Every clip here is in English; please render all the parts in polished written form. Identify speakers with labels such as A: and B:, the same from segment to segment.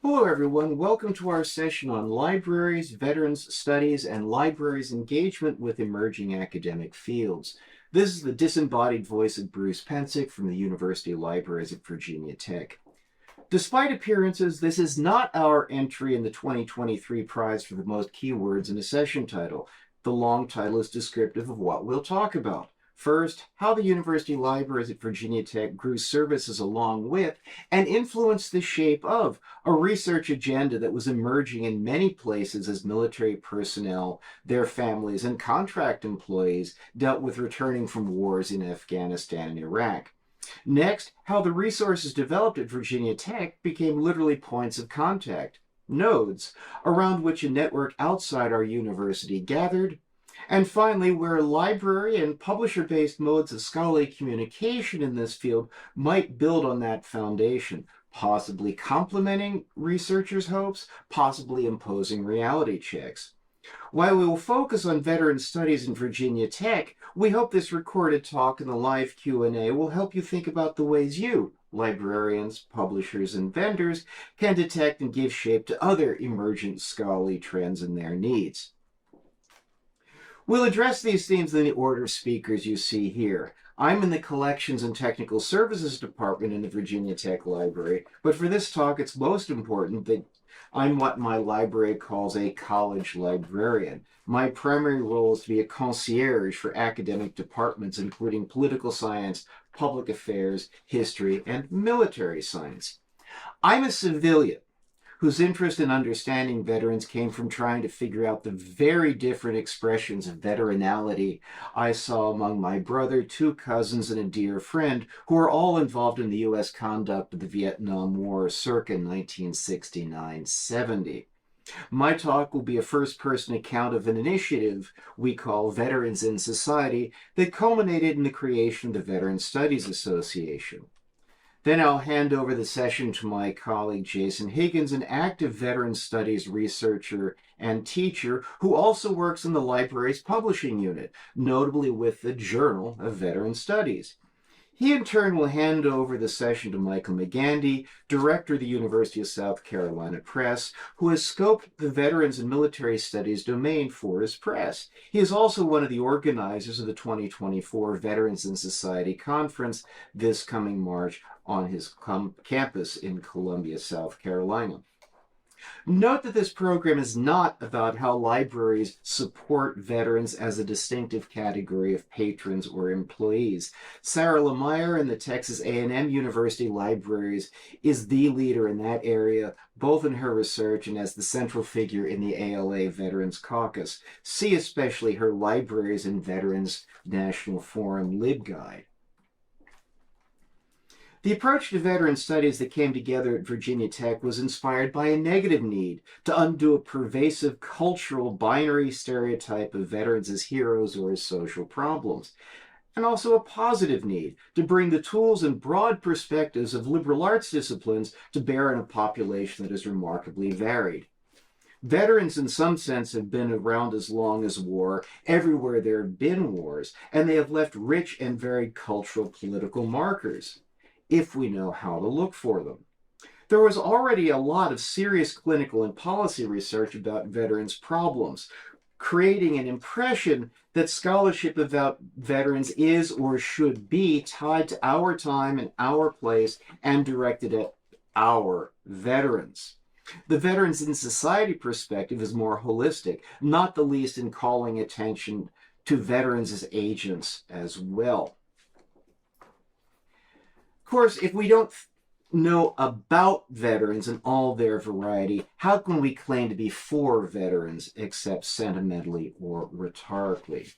A: Hello, everyone. Welcome to our session on libraries, veterans studies, and libraries' engagement with emerging academic fields. This is the disembodied voice of Bruce Pensick from the University Libraries at Virginia Tech. Despite appearances, this is not our entry in the 2023 prize for the most keywords in a session title. The long title is descriptive of what we'll talk about. First, how the University Libraries at Virginia Tech grew services along with and influenced the shape of a research agenda that was emerging in many places as military personnel, their families, and contract employees dealt with returning from wars in Afghanistan and Iraq. Next, how the resources developed at Virginia Tech became literally points of contact, nodes, around which a network outside our university gathered. And finally, where library and publisher-based modes of scholarly communication in this field might build on that foundation, possibly complementing researchers' hopes, possibly imposing reality checks. While we will focus on veteran studies in Virginia Tech, we hope this recorded talk and the live Q&A will help you think about the ways you, librarians, publishers, and vendors, can detect and give shape to other emergent scholarly trends and their needs. We'll address these themes in the order of speakers you see here. I'm in the Collections and Technical Services Department in the Virginia Tech Library, but for this talk, it's most important that I'm what my library calls a college librarian. My primary role is to be a concierge for academic departments, including political science, public affairs, history, and military science. I'm a civilian whose interest in understanding veterans came from trying to figure out the very different expressions of veteranality I saw among my brother, two cousins, and a dear friend who were all involved in the U.S. conduct of the Vietnam War circa 1969-70. My talk will be a first-person account of an initiative we call Veterans in Society that culminated in the creation of the Veterans Studies Association. Then I'll hand over the session to my colleague Jason Higgins, an active veteran studies researcher and teacher who also works in the library's publishing unit, notably with the Journal of Veteran Studies. He in turn will hand over the session to Michael McGandy, director of the University of South Carolina Press, who has scoped the Veterans and Military Studies domain for his press. He is also one of the organizers of the 2024 Veterans in Society Conference this coming March on his campus in Columbia, South Carolina. Note that this program is not about how libraries support veterans as a distinctive category of patrons or employees. Sarah Lemire in the Texas A&M University Libraries is the leader in that area, both in her research and as the central figure in the ALA Veterans Caucus. See especially her Libraries and Veterans National Forum LibGuide. The approach to veteran studies that came together at Virginia Tech was inspired by a negative need to undo a pervasive cultural binary stereotype of veterans as heroes or as social problems, and also a positive need to bring the tools and broad perspectives of liberal arts disciplines to bear on a population that is remarkably varied. Veterans, in some sense, have been around as long as war, everywhere there have been wars, and they have left rich and varied cultural political markers, if we know how to look for them. There was already a lot of serious clinical and policy research about veterans' problems, creating an impression that scholarship about veterans is or should be tied to our time and our place and directed at our veterans. The Veterans in Society perspective is more holistic, not the least in calling attention to veterans as agents as well. Of course, if we don't know about veterans in all their variety, how can we claim to be for veterans except sentimentally or rhetorically?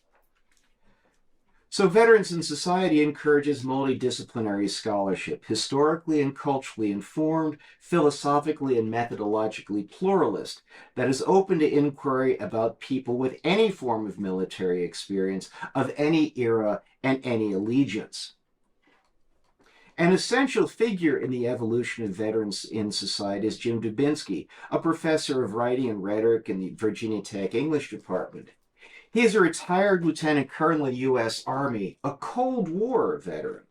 A: So Veterans in Society encourages multidisciplinary scholarship, historically and culturally informed, philosophically and methodologically pluralist, that is open to inquiry about people with any form of military experience, of any era, and any allegiance. An essential figure in the evolution of Veterans in Society is Jim Dubinsky, a professor of writing and rhetoric in the Virginia Tech English department. He is a retired lieutenant colonel in the U.S. Army, a Cold War veteran.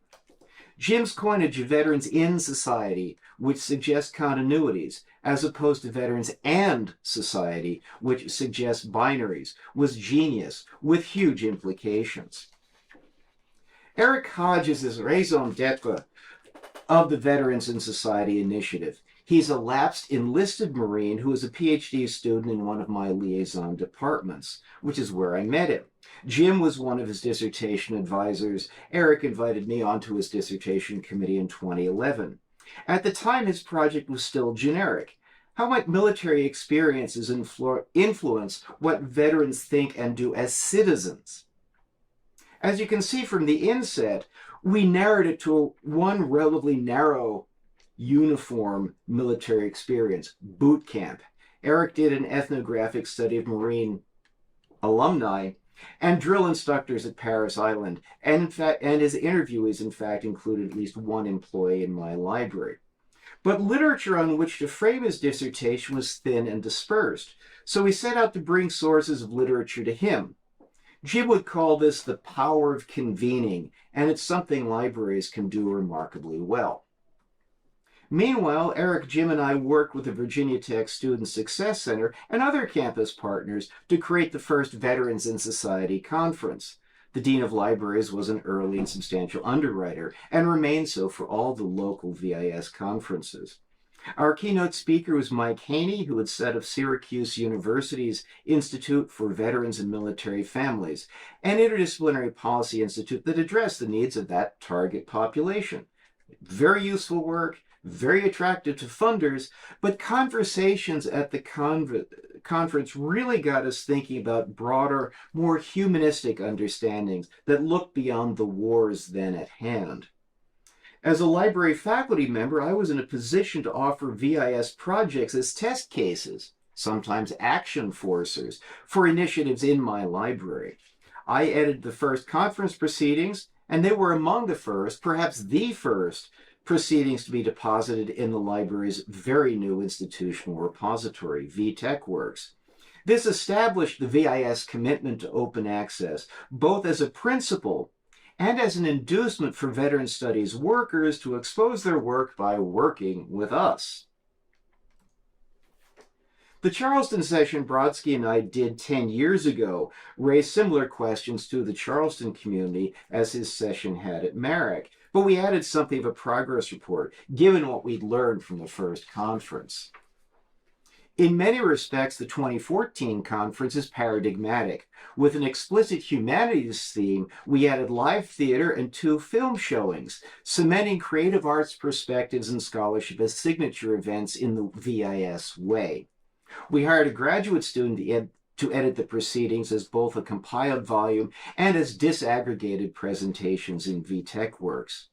A: Jim's coinage of veterans in society, which suggests continuities, as opposed to veterans and society, which suggests binaries, was genius with huge implications. Eric Hodges is raison d'etre of the Veterans in Society initiative. He's a lapsed enlisted Marine who is a PhD student in one of my liaison departments, which is where I met him. Jim was one of his dissertation advisors. Eric invited me onto his dissertation committee in 2011. At the time, his project was still generic. How might military experiences influence what veterans think and do as citizens? As you can see from the inset, we narrowed it to one relatively narrow, uniform military experience, boot camp. Eric did an ethnographic study of Marine alumni and drill instructors at Paris Island, and his interviewees, in fact, included at least one employee in my library. But literature on which to frame his dissertation was thin and dispersed, so he set out to bring sources of literature to him. Jim would call this the power of convening, and it's something libraries can do remarkably well. Meanwhile, Eric, Jim, and I worked with the Virginia Tech Student Success Center and other campus partners to create the first Veterans in Society conference. The Dean of Libraries was an early and substantial underwriter, and remained so for all the local VIS conferences. Our keynote speaker was Mike Haney, who had set up Syracuse University's Institute for Veterans and Military Families, an interdisciplinary policy institute that addressed the needs of that target population. Very useful work, very attractive to funders, but conversations at the conference really got us thinking about broader, more humanistic understandings that look beyond the wars then at hand. As a library faculty member, I was in a position to offer VIS projects as test cases, sometimes action forcers, for initiatives in my library. I edited the first conference proceedings, and they were among the first, perhaps the first, proceedings to be deposited in the library's very new institutional repository, vTechWorks. This established the VIS commitment to open access, both as a principle and as an inducement for veteran studies workers to expose their work by working with us. The Charleston session Brodsky and I did 10 years ago raised similar questions to the Charleston community as his session had at Merrick, but we added something of a progress report, given what we'd learned from the first conference. In many respects, the 2014 conference is paradigmatic. With an explicit humanities theme, we added live theater and 2 film showings, cementing creative arts perspectives and scholarship as signature events in the VIS way. We hired a graduate student to edit the proceedings as both a compiled volume and as disaggregated presentations in vTechWorks.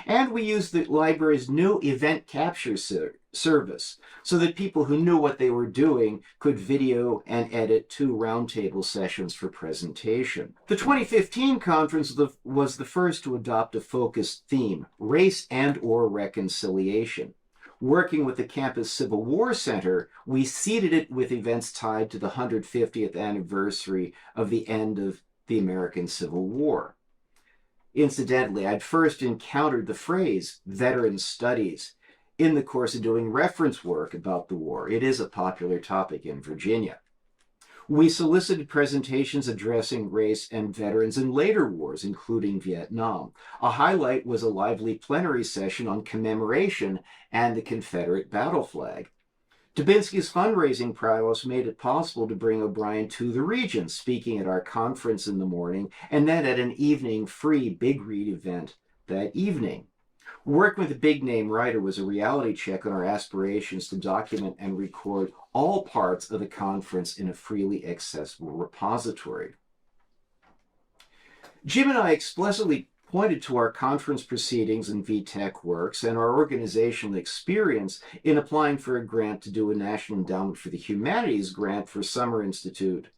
A: And we used the library's new event capture service so that people who knew what they were doing could video and edit 2 roundtable sessions for presentation. The 2015 conference was the first to adopt a focused theme, race and/or reconciliation. Working with the Campus Civil War Center, we seeded it with events tied to the 150th anniversary of the end of the American Civil War. Incidentally, I'd first encountered the phrase veteran studies in the course of doing reference work about the war. It is a popular topic in Virginia. We solicited presentations addressing race and veterans in later wars, including Vietnam. A highlight was a lively plenary session on commemoration and the Confederate battle flag. Dubinsky's fundraising prowess made it possible to bring O'Brien to the region, speaking at our conference in the morning, and then at an evening free Big Read event that evening. Working with a big-name writer was a reality check on our aspirations to document and record all parts of the conference in a freely accessible repository. Jim and I explicitly pointed to our conference proceedings in vTechWorks and our organizational experience in applying for a grant to do a National Endowment for the Humanities grant for Summer Institute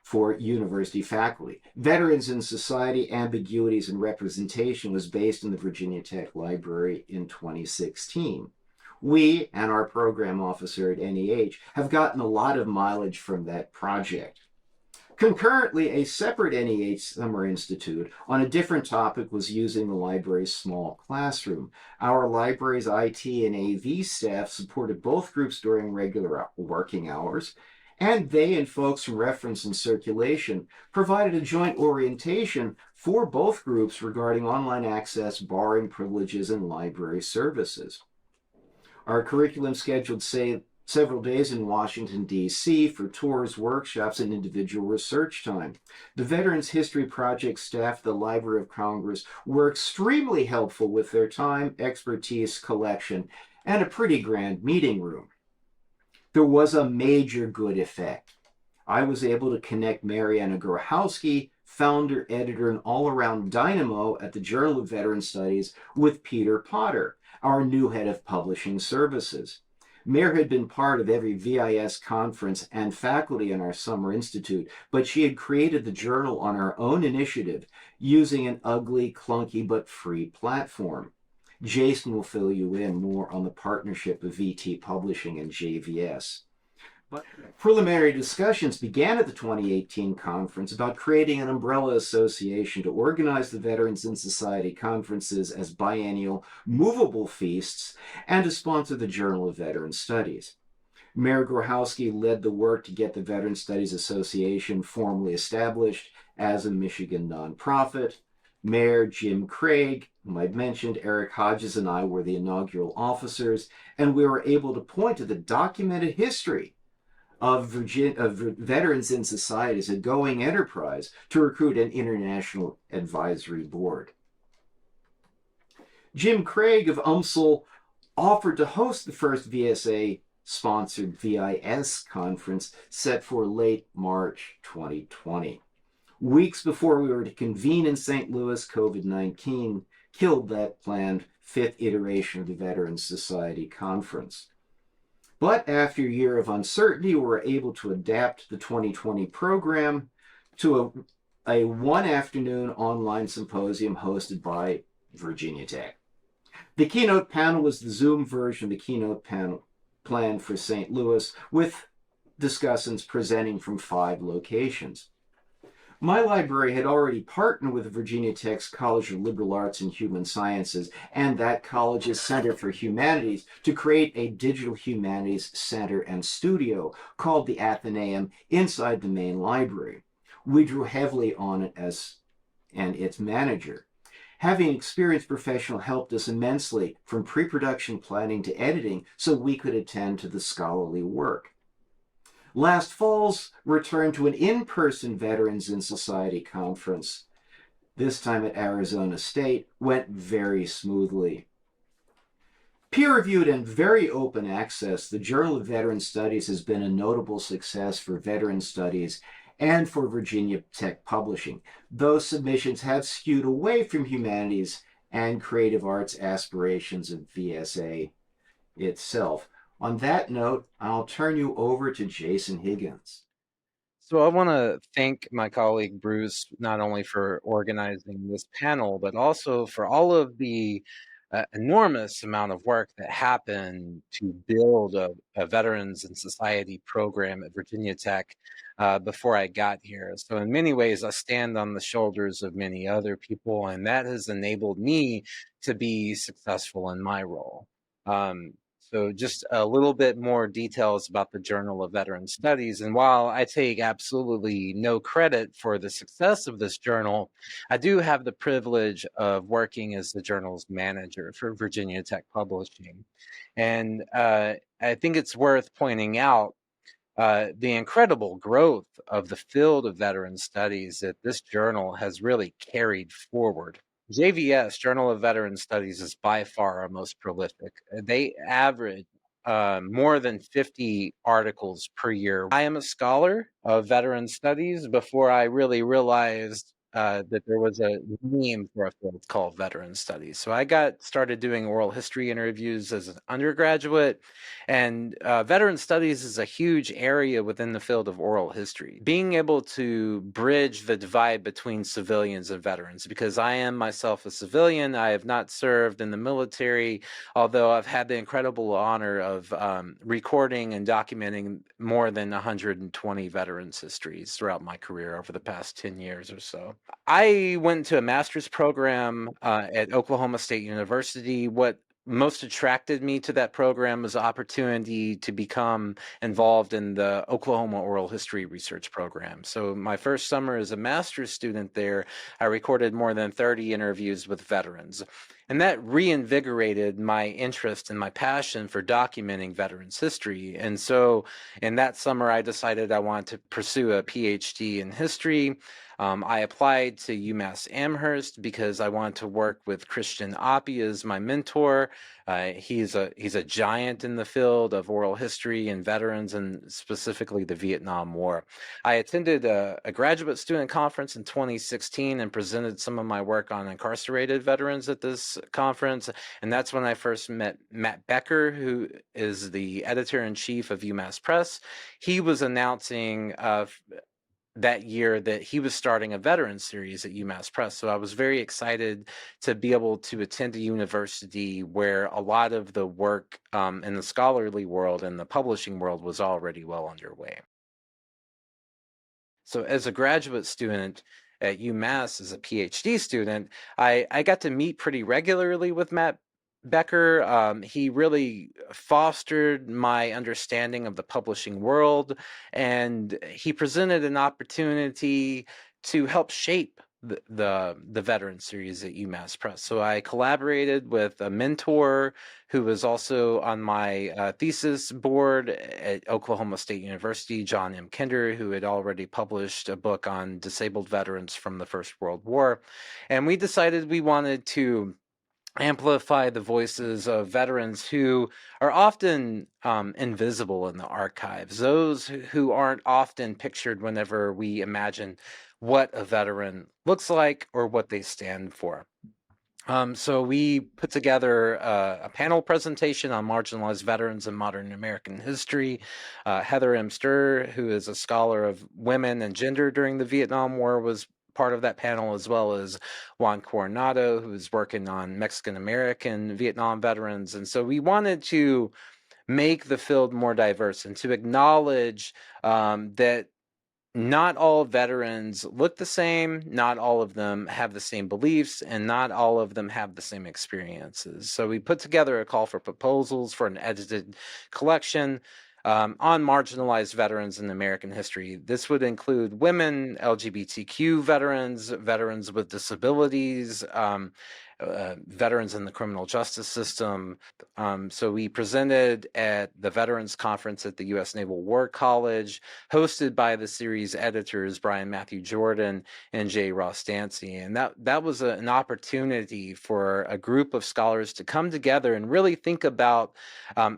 A: for university faculty. Veterans in Society, Ambiguities and Representation was based in the Virginia Tech Library in 2016. We and our program officer at NEH have gotten a lot of mileage from that project. Concurrently, a separate NEH Summer Institute on a different topic was using the library's small classroom. Our library's IT and AV staff supported both groups during regular working hours, and they and folks from reference and circulation provided a joint orientation for both groups regarding online access, borrowing privileges, and library services. Our curriculum scheduled several days in Washington, D.C. for tours, workshops, and individual research time. The Veterans History Project staff at the Library of Congress were extremely helpful with their time, expertise, collection, and a pretty grand meeting room. There was a major good effect. I was able to connect Mariana Grochowski, founder, editor, and all-around dynamo at the Journal of Veteran Studies, with Peter Potter, our new head of publishing services. Mare had been part of every VIS conference and faculty in our summer institute, but she had created the journal on her own initiative using an ugly, clunky, but free platform. Jason will fill you in more on the partnership of VT Publishing and JVS. But preliminary discussions began at the 2018 conference about creating an umbrella association to organize the Veterans in Society conferences as biennial movable feasts and to sponsor the Journal of Veteran Studies. Mayor Grochowski led the work to get the Veteran Studies Association formally established as a Michigan nonprofit. Mayor Jim Craig, whom I'd mentioned, Eric Hodges, and I were the inaugural officers, and we were able to point to the documented history of Veterans in Society as a going enterprise to recruit an international advisory board. Jim Craig of UMSL offered to host the first VSA-sponsored VIS conference set for late March 2020. Weeks before we were to convene in St. Louis, COVID-19 killed that planned fifth iteration of the Veterans Society Conference. But after a year of uncertainty, we were able to adapt the 2020 program to a one-afternoon online symposium hosted by Virginia Tech. The keynote panel was the Zoom version of the keynote panel planned for St. Louis, with discussants presenting from 5 locations. My library had already partnered with Virginia Tech's College of Liberal Arts and Human Sciences and that college's Center for Humanities to create a digital humanities center and studio called the Athenaeum inside the main library. We drew heavily on it and its manager. Having experienced professional helped us immensely from pre-production planning to editing so we could attend to the scholarly work. Last fall's return to an in-person Veterans in Society conference, this time at Arizona State, went very smoothly. Peer-reviewed and very open access, the Journal of Veteran Studies has been a notable success for veteran studies and for Virginia Tech Publishing. Those submissions have skewed away from humanities and creative arts aspirations of VSA itself. On that note, I'll turn you over to Jason Higgins.
B: So I want to thank my colleague Bruce not only for organizing this panel, but also for all of the enormous amount of work that happened to build a Veterans in Society program at Virginia Tech before I got here. So in many ways, I stand on the shoulders of many other people, and that has enabled me to be successful in my role. So just a little bit more details about the Journal of Veteran Studies. And while I take absolutely no credit for the success of this journal, I do have the privilege of working as the journal's manager for Virginia Tech Publishing. And I think it's worth pointing out the incredible growth of the field of veteran studies that this journal has really carried forward. JVS, Journal of Veteran Studies, is by far our most prolific. They average more than 50 articles per year. I am a scholar of veteran studies before I really realized that there was a name for a field called veteran studies. So I got started doing oral history interviews as an undergraduate, and veteran studies is a huge area within the field of oral history. Being able to bridge the divide between civilians and veterans, because I am myself a civilian, I have not served in the military, although I've had the incredible honor of recording and documenting more than 120 veterans' histories throughout my career over the past 10 years or so. I went to a master's program at Oklahoma State University. What most attracted me to that program was the opportunity to become involved in the Oklahoma Oral History Research Program. So my first summer as a master's student there, I recorded more than 30 interviews with veterans. And that reinvigorated my interest and my passion for documenting veterans' history. And so in that summer, I decided I wanted to pursue a PhD in history. I applied to UMass Amherst because I wanted to work with Christian Oppie as my mentor. He's a giant in the field of oral history and veterans, and specifically the Vietnam War. I attended a graduate student conference in 2016 and presented some of my work on incarcerated veterans at this conference. And that's when I first met Matt Becker, who is the editor-in-chief of UMass Press. He was announcing that year that he was starting a veteran series at UMass Press. So I was very excited to be able to attend a university where a lot of the work in the scholarly world and the publishing world was already well underway. So as a graduate student at UMass, as a PhD student, I got to meet pretty regularly with Matt Becker. He really fostered my understanding of the publishing world, and he presented an opportunity to help shape the veteran series at UMass Press. So I collaborated with a mentor who was also on my thesis board at Oklahoma State University, John M. Kinder, who had already published a book on disabled veterans from the First World War. And we decided we wanted to amplify the voices of veterans who are often invisible in the archives, those who aren't often pictured whenever we imagine what a veteran looks like or what they stand for. So we put together a panel presentation on marginalized veterans in modern American history. Heather M. Sturr, who is a scholar of women and gender during the Vietnam War, was part of that panel, as well as Juan Coronado, who's working on Mexican American Vietnam veterans. And so we wanted to make the field more diverse and to acknowledge that not all veterans look the same, not all of them have the same beliefs, and not all of them have the same experiences. So we put together a call for proposals for an edited collection on marginalized veterans in American history. This would include women, LGBTQ veterans, veterans with disabilities, veterans in the criminal justice system. So we presented at the Veterans Conference at the U.S. Naval War College, hosted by the series editors Brian Matthew Jordan and J. Ross Dancy. And that was an opportunity for a group of scholars to come together and really think about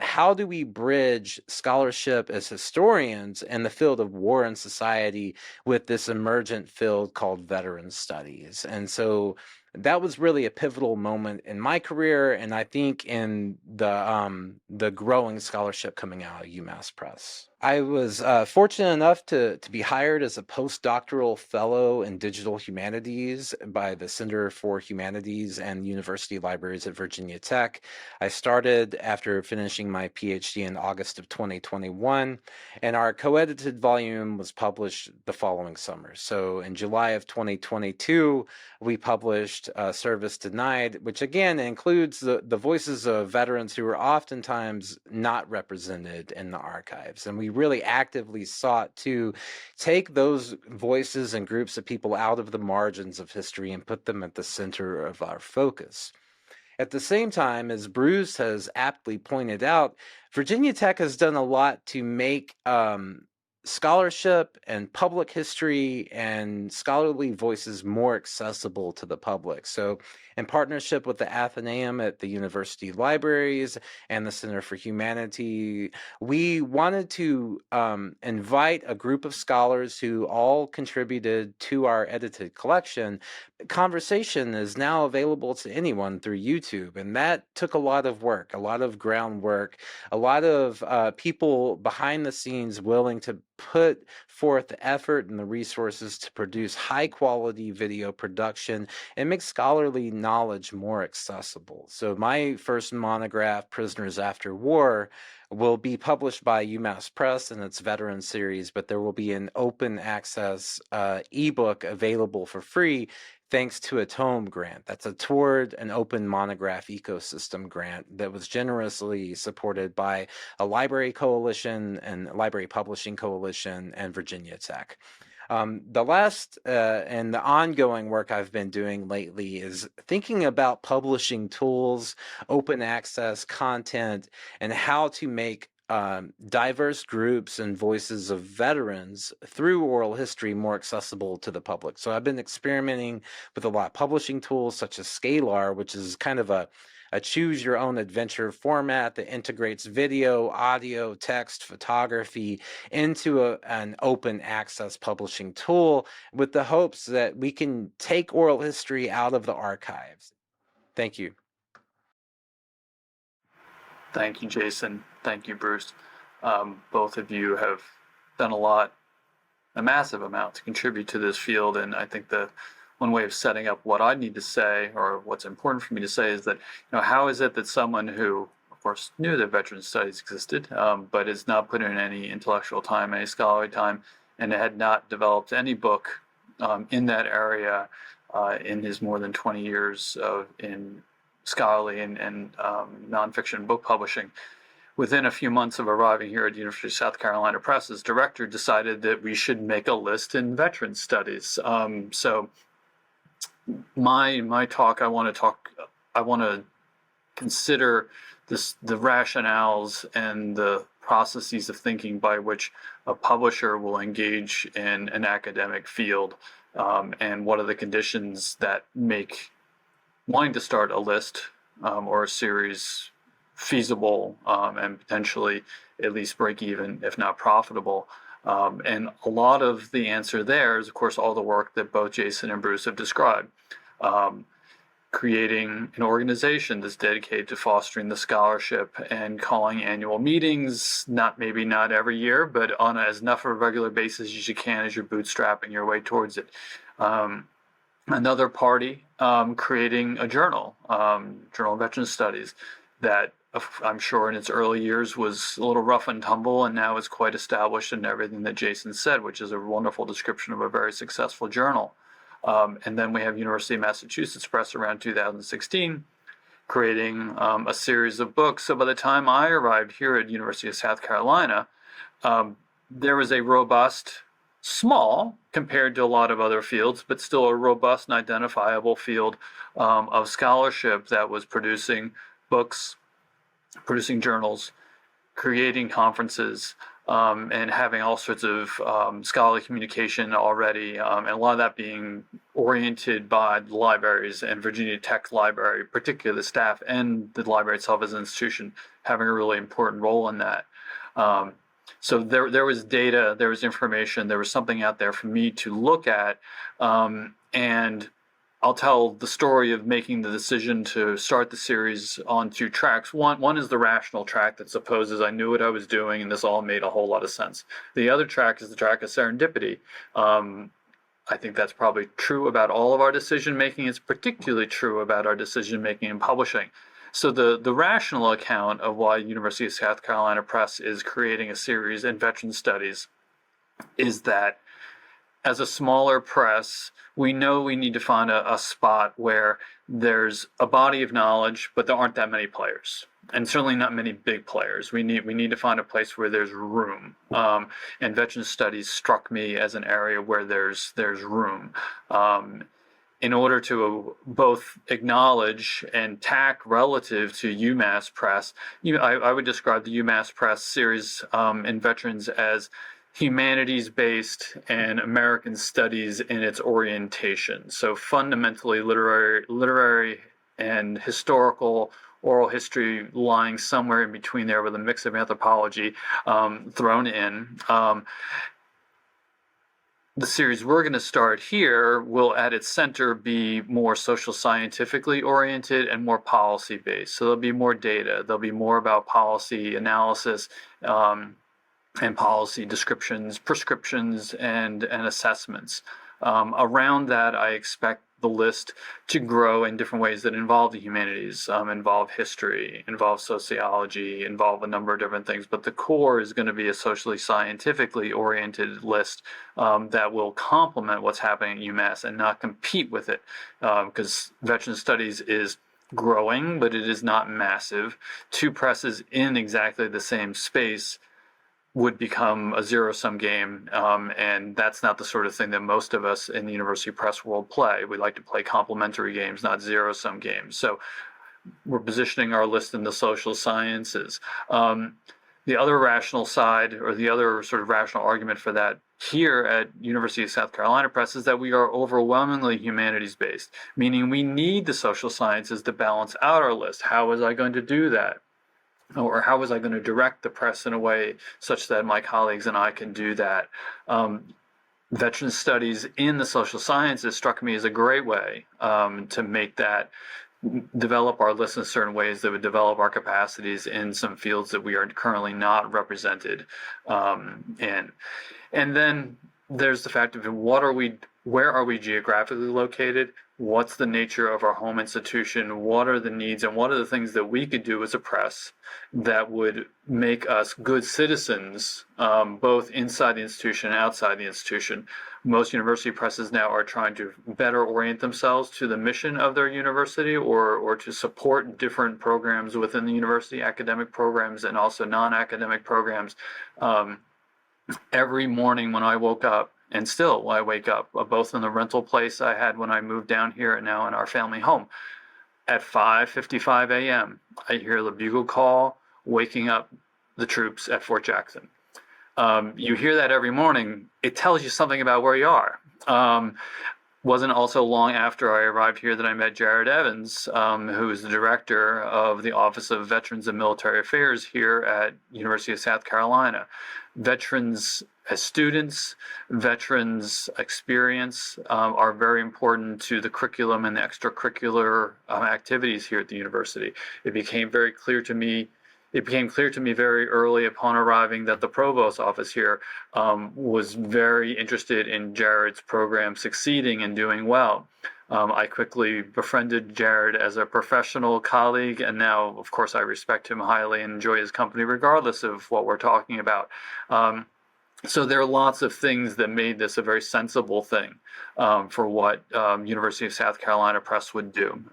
B: how do we bridge scholarship as historians and the field of war and society with this emergent field called veteran studies. And so that was really a pivotal moment in my career, and I think in the growing scholarship coming out of UMass Press. I was fortunate enough to be hired as a postdoctoral fellow in digital humanities by the Center for Humanities and University Libraries at Virginia Tech. I started after finishing my PhD in August of 2021, and our co-edited volume was published the following summer. So in July of 2022, we published Service Denied, which again includes the voices of veterans who are oftentimes not represented in the archives. And we really actively sought to take those voices and groups of people out of the margins of history and put them at the center of our focus. At the same time, as Bruce has aptly pointed out, Virginia Tech has done a lot to make scholarship and public history and scholarly voices more accessible to the public. So, in partnership with the Athenaeum at the University Libraries and the Center for Humanity, we wanted to invite a group of scholars who all contributed to our edited collection. Conversation is now available to anyone through YouTube, and that took a lot of work, a lot of groundwork, a lot of people behind the scenes willing to put forth the effort and the resources to produce high quality video production and make scholarly knowledge more accessible. So my first monograph, Prisoners After War, will be published by UMass Press in its veteran series, but there will be an open access ebook available for free thanks to a TOME grant. That's a Toward an Open Monograph Ecosystem grant that was generously supported by a library coalition and library publishing coalition and Virginia Tech. The last and the ongoing work I've been doing lately is thinking about publishing tools, open access content, and how to make diverse groups and voices of veterans through oral history more accessible to the public. So I've been experimenting with a lot of publishing tools such as Scalar, which is kind of a choose your own adventure format that integrates video, audio, text, photography into an open access publishing tool with the hopes that we can take oral history out of the archives. Thank you.
C: Thank you, Jason. Thank you, Bruce. Both of you have done a massive amount to contribute to this field, and I think the one way of setting up what I need to say, or what's important for me to say, is that, how is it that someone who, of course, knew that veteran studies existed, but has not put in any intellectual time, any scholarly time, and had not developed any book in that area in his more than 20 years in scholarly and nonfiction book publishing, within a few months of arriving here at the University of South Carolina Press's director decided that we should make a list in veteran studies. So my talk, I want to consider the rationales and the processes of thinking by which a publisher will engage in an academic field, and what are the conditions that make wanting to start a list or a series feasible, and potentially at least break even, if not profitable. And a lot of the answer there is, of course, all the work that both Jason and Bruce have described. Creating an organization that's dedicated to fostering the scholarship and calling annual meetings, maybe not every year, but on as enough of a regular basis as you can as you're bootstrapping your way towards it. Another party creating a journal, Journal of Veteran Studies, that I'm sure in its early years was a little rough and tumble, and now is quite established in everything that Jason said, which is a wonderful description of a very successful journal. And then we have University of Massachusetts Press around 2016 creating a series of books. So by the time I arrived here at University of South Carolina, there was a robust, small compared to a lot of other fields, but still a robust and identifiable field of scholarship that was producing books, producing journals, creating conferences, and having all sorts of scholarly communication already, and a lot of that being oriented by the libraries and Virginia Tech Library, particularly the staff and the library itself as an institution, having a really important role in that. So there was data, there was information, there was something out there for me to look at, and I'll tell the story of making the decision to start the series on two tracks. One is the rational track that supposes I knew what I was doing and this all made a whole lot of sense. The other track is the track of serendipity. I think that's probably true about all of our decision making. It's particularly true about our decision making in publishing. So the rational account of why University of South Carolina Press is creating a series in veteran studies is that as a smaller press, we know we need to find a spot where there's a body of knowledge, but there aren't that many players, and certainly not many big players. We need to find a place where there's room. And veteran studies struck me as an area where there's room. In order to both acknowledge and tack relative to UMass Press, I would describe the UMass Press series in veterans as humanities-based and American studies in its orientation. So fundamentally literary and historical, oral history lying somewhere in between there with a mix of anthropology thrown in. The series we're going to start here will at its center be more social scientifically oriented and more policy based. So there'll be more data, there'll be more about policy analysis and policy descriptions, prescriptions, and assessments. Around that, I expect the list to grow in different ways that involve the humanities, involve history, involve sociology, involve a number of different things. But the core is going to be a socially scientifically oriented list that will complement what's happening at UMass and not compete with it, because veteran studies is growing, but it is not massive. Two presses in exactly the same space would become a zero-sum game, and that's not the sort of thing that most of us in the university press world play. We like to play complementary games, not zero-sum games. So we're positioning our list in the social sciences. The other rational side, or the other sort of rational argument for that here at University of South Carolina Press, is that we are overwhelmingly humanities-based, meaning we need the social sciences to balance out our list. How was I going to do that? Or how was I going to direct the press in a way such that my colleagues and I can do that? Veteran studies in the social sciences struck me as a great way to make that, develop our list in certain ways that would develop our capacities in some fields that we are currently not represented in. And then there's the fact of where are we geographically located? What's the nature of our home institution? What are the needs and what are the things that we could do as a press that would make us good citizens, both inside the institution and outside the institution? Most university presses now are trying to better orient themselves to the mission of their university, or to support different programs within the university, academic programs and also non-academic programs. Every morning when I woke up, and still when I wake up, both in the rental place I had when I moved down here and now in our family home, at 5:55 a.m., I hear the bugle call waking up the troops at Fort Jackson. You hear that every morning. It tells you something about where you are. Wasn't also long after I arrived here that I met Jared Evans, who is the director of the Office of Veterans and Military Affairs here at University of South Carolina. Veterans as students, veterans experience are very important to the curriculum and the extracurricular activities here at the university. It became clear to me very early upon arriving that the provost office here was very interested in Jared's program succeeding and doing well. I quickly befriended Jared as a professional colleague, and now, of course, I respect him highly and enjoy his company regardless of what we're talking about. So there are lots of things that made this a very sensible thing for what University of South Carolina Press would do.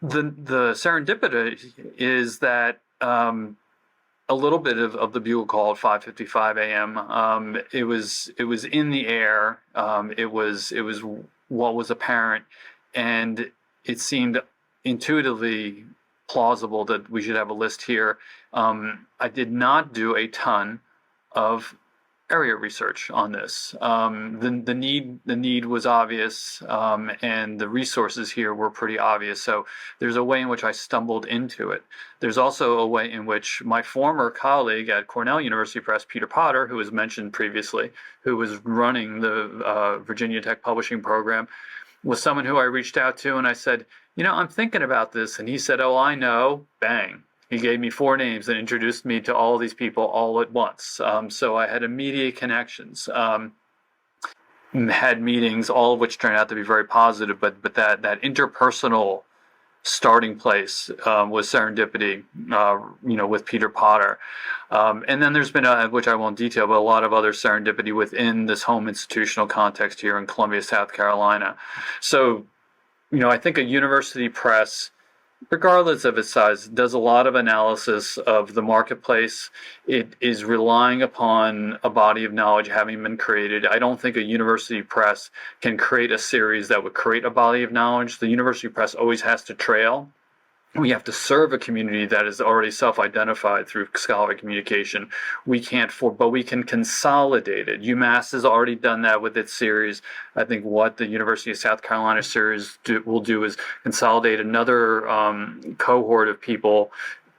C: The serendipity is that a little bit of the bugle call at 5:55 a.m. It was in the air. It was what was apparent, and it seemed intuitively plausible that we should have a list here. I did not do a ton of area research on this. The need was obvious, and the resources here were pretty obvious. So there's a way in which I stumbled into it. There's also a way in which my former colleague at Cornell University Press, Peter Potter, who was mentioned previously, who was running the Virginia Tech Publishing Program, was someone who I reached out to, and I said, I'm thinking about this. And he said, oh, I know. Bang. He gave me 4 names and introduced me to all these people all at once. So I had immediate connections, had meetings, all of which turned out to be very positive. But that interpersonal starting place was serendipity, with Peter Potter. And then there's been, which I won't detail, but a lot of other serendipity within this home institutional context here in Columbia, South Carolina. So, I think a university press, regardless of its size, does a lot of analysis of the marketplace. It is relying upon a body of knowledge having been created. I don't think a university press can create a series that would create a body of knowledge. The university press always has to trail. we have to serve a community that is already self-identified through scholarly communication. We can't but we can consolidate it. UMass has already done that with its series. I think what the University of South Carolina series will do is consolidate another cohort of people,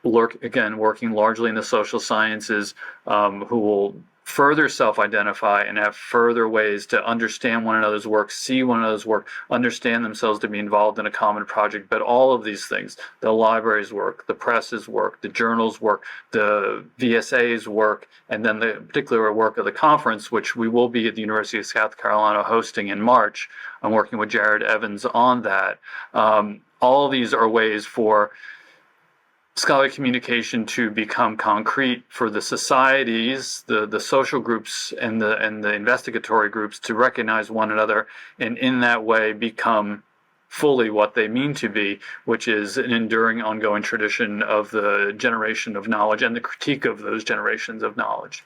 C: working largely in the social sciences, who will further self-identify and have further ways to understand one another's work, see one another's work, understand themselves to be involved in a common project. But all of these things, the library's work, the press's work, the journal's work, the VSA's work, and then the particular work of the conference, which we will be at the University of South Carolina hosting in March. I'm working with Jared Evans on that. All of these are ways for scholarly communication to become concrete, for the societies, the social groups, and the investigatory groups to recognize one another, and in that way become fully what they mean to be, which is an enduring, ongoing tradition of the generation of knowledge and the critique of those generations of knowledge.